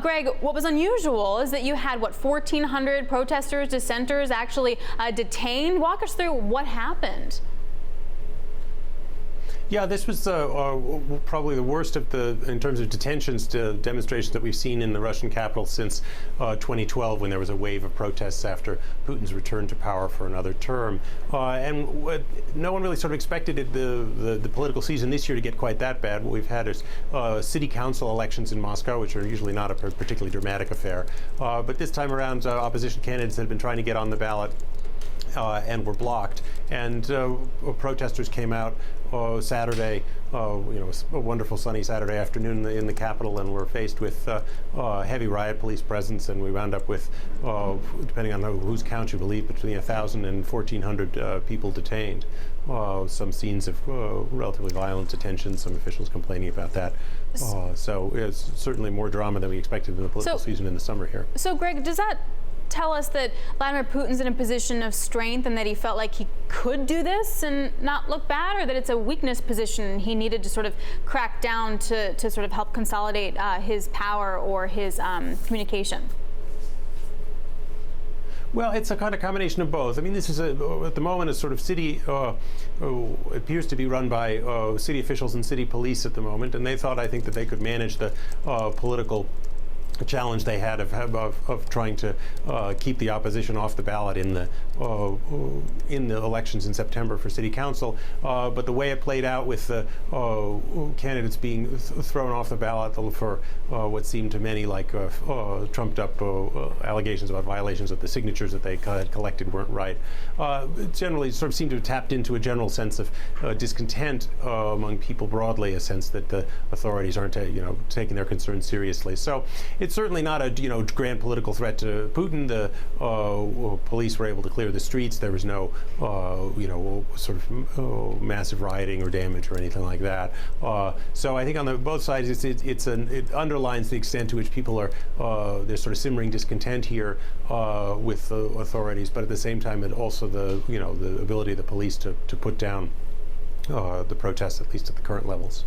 Greg, what was unusual is that you had, 1,400 protesters, dissenters actually detained. Walk us through what happened. Yeah, this was probably the worst in terms of detentions to demonstrations that we've seen in the Russian capital since 2012, when there was a wave of protests after Putin's return to power for another term. No one really sort of expected the political season this year to get quite that bad. What we've had is city council elections in Moscow, which are usually not a particularly dramatic affair. But this time around, opposition candidates had been trying to get on the ballot and were blocked. And protesters came out Saturday, a wonderful sunny Saturday afternoon in the capital, and were faced with heavy riot police presence, and we wound up with, depending on whose count you believe, between 1,000 and 1,400 people detained. Some scenes of relatively violent detention, some officials complaining about that. So it's certainly more drama than we expected in the political season in the summer here. So, Greg, does that tell us that Vladimir Putin's in a position of strength and that he felt like he could do this and not look bad, or that it's a weakness position and he needed to sort of crack down to sort of help consolidate his power or his communication? Well, it's a kind of combination of both. I mean, this is at the moment a sort of city, appears to be run by city officials and city police at the moment, and they thought, I think, that they could manage the political challenge they had of trying to keep the opposition off the ballot in the elections in September for city council. But the way it played out with the candidates being thrown off the ballot for what seemed to many like trumped up allegations about violations of the signatures that they had collected weren't right, it generally sort of seemed to have tapped into a general sense of discontent among people broadly, a sense that the authorities aren't taking their concerns seriously. So it's certainly not a grand political threat to Putin. The police were able to clear the streets. There was no sort of massive rioting or damage or anything like that. So I think on both sides, it underlines the extent to which people are there's sort of simmering discontent here with the authorities, but at the same time, it also the ability of the police to put down the protests, at least at the current levels.